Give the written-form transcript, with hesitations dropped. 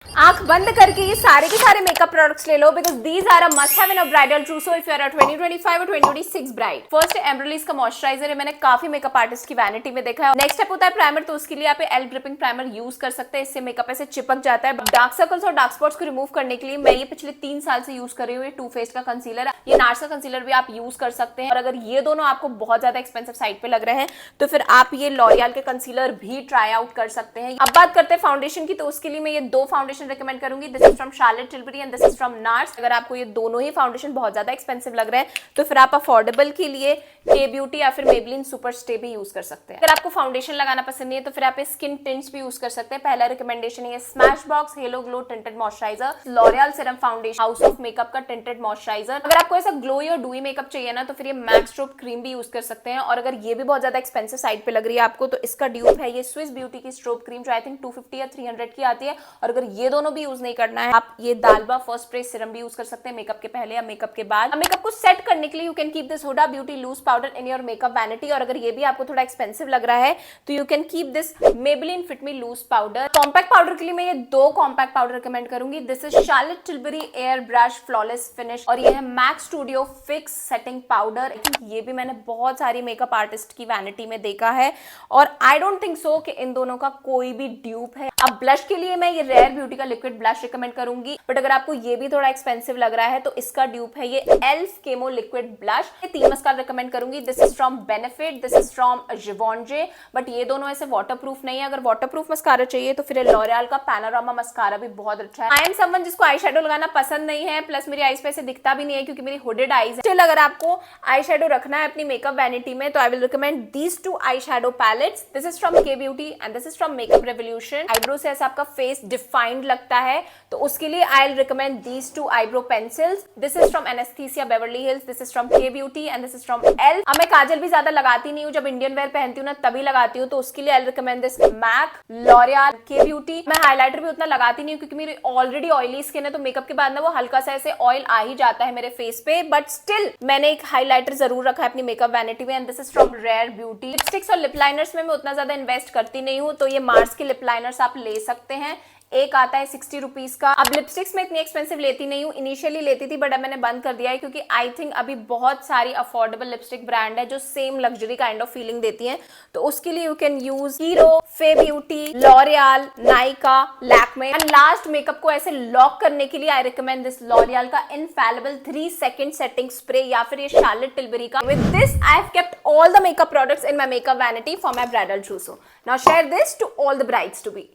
आंख बंद करके ये सारे के सारे मेकअप प्रोडक्ट्स ले लो because these are a must have in a bridal trousseau if you are a 2025 और 2026 ब्राइड। फर्स्ट एम्ब्रोलिस का मॉइस्चराइजर है, मैंने काफी मेकअप आर्टिस्ट की वैनिटी में देखा है। नेक्स्ट स्टेप होता है प्राइमर, तो उसके लिए आप एल ग्रिपिंग प्राइमर यूज कर सकते हैं, इससे मेकअप ऐसे चिपक जाता है। डार्क सर्कल्स और डार्क स्पॉट्स को रिमूव करने के लिए मैं ये पिछले 3 साल से यूज कर रही हूँ, ये टू फेस का कंसीलर है। ये नार्स का कंसीलर भी आप यूज कर सकते हैं, और अगर ये दोनों आपको बहुत ज्यादा एक्सपेंसिव साइड पे लग रहे हैं तो फिर आप ये लॉरियल के कंसीलर भी ट्राई आउट कर सकते हैं। अब बात करते हैं फाउंडेशन की, तो उसके लिए मैं ये 2 फाउंडेशन रिकमेंड करूंगी। This is from Charlotte Tilbury and this is from NARS. अगर आपको ये दोनों ही फाउंडेशन बहुत ज्यादा एक्सपेंसिव लग रहे हैं तो फिर आप अफोर्डेबल के लिए के ब्यूटी या फिर मेबलिन सुपर स्टे भी यूज कर सकते हैं। अगर आपको फाउंडेशन लगाना पसंद नहीं है तो फिर आप स्किन टिंट्स भी यूज कर सकते हैं। पहला रिकमेंडेशन है smash box hello glow tinted moisturiser, L'Oréal serum foundation house of makeup का टिंटेड मॉइस्चराइजर। अगर आपको ऐसा ग्लोई और डूई मेकअप चाहिए ना तो फिर ये मैक्स स्ट्रोब क्रीम भी यूज कर सकते हैं। और अगर ये भी बहुत ज्यादा एक्सपेंसिव साइड पे लग रही है आपको तो इसका ड्यूप है ये स्विस ब्यूटी की स्ट्रोब क्रीम, जो आई थिंक 250 या 300 की आती है। और अगर ये दोनों भी यूज नहीं करना है, आप ये दालबा फर्स्ट स्प्रे सीरम भी यूज कर सकते हैं मेकअप के पहले या मेकअप के बाद। मेकअप को सेट करने के लिए you can keep this Huda Beauty loose powder in your makeup vanity. और अगर ये भी आपको थोड़ा एक्सपेंसिव लग रहा है तो you can keep this Maybelline fit me loose powder. Compact powder के लिए मैं ये 2 कॉम्पैक्ट पाउडर रिकमेंड करूंगी। This is Charlotte Tilbury airbrush flawless finish और ये है MAC studio fix setting powder. ये भी मैंने बहुत सारी मेकअप आर्टिस्ट की वैनिटी में देखा है और आई डोंट थिंक सो कि इन दोनों का कोई भी ड्यूप है। अब ब्लश के लिए मैं ये रेयर ब्यूटी का लिक्विड ब्लश रिकमेंड करूंगी, बट अगर आपको ये भी थोड़ा एक्सपेंसिव लग रहा है तो इसका ड्यूप है ये एल्फ केमो लिक्विड ब्लश। ये 3 मस्कारा रिकमेंड करूंगी। This is from Benefit, this is from Givenchy, but ये दोनों ऐसे वाटरप्रूफ नहीं है। अगर वाटरप्रूफ मस्कारा चाहिए तो फिर लॉरियल का पैनोरामा मस्कारा भी बहुत अच्छा है। आई एम समवन जिसको आई शेडो लगाना पसंद नहीं है, प्लस मेरी आईज पे ऐसे दिखता भी नहीं है क्योंकि मेरी हुडेड आईज है। स्टिल अगर आपको आई शेडो रखना है अपनी मेकअप वैनिटी में तो I will recommend these 2 eyeshadow palettes. This is from Kay Beauty and this is from Makeup Revolution. Eyebrow से ऐसा आपका फेस डिफाइंड लगता है तो उसके लिए I will recommend these 2 eyebrow pencils. This is from Anastasia Beverly Hills, this is from Kay Beauty and this is from L. अब मैं काजल भी ज्यादा लगाती नहीं हूँ, जब इंडियन वेयर पहनती हूँ ना तभी लगाती हूँ, तो उसके लिए I will recommend this MAC L'Oreal के ब्यूटी। मैं हाइलाइटर भी उतना लगाती नहीं हूँ क्योंकि मेरी ऑलरेडी ऑयली स्किन है, तो मेकअप के बाद ना वो हल्का सा ऐसे ऑयल आ ही जाता है मेरे फेस पे, बट स्टिल मैंने एक हाइलाइटर जरूर रखा है अपनी मेकअप वैनिटी में and this is from Rare Beauty. Lipsticks और लिप लाइनर्स में मैं उतना ज्यादा इन्वेस्ट करती नहीं हूँ, तो ये मार्स के लिप लाइनर्स आप ले सकते हैं। एक आता है 60 रुपीज का। अब लिपस्टिक्स में इतनी एक्सपेंसिव लेती नहीं हूँ, इनिशियली लेती थी बट अब मैंने बंद कर दिया है क्योंकि आई थिंक अभी बहुत सारी अफोर्डेबल लिपस्टिक ब्रांड है जो same luxury kind of feeling देती हैं, तो उसके लिए यू कैन यूज हीरो, फे beauty, L'Oréal, Nykaa, Lakme. And last makeup को ऐसे लॉक करने के लिए आई रिकमेंड दिस लॉरियल का इनफैलिबल 3 सेकंड सेटिंग स्प्रे या फिर ये शार्लेट टिल्बरी का। With this I have kept all the makeup products in my makeup vanity for my bridal trousseau. Now share this to all the brides to B.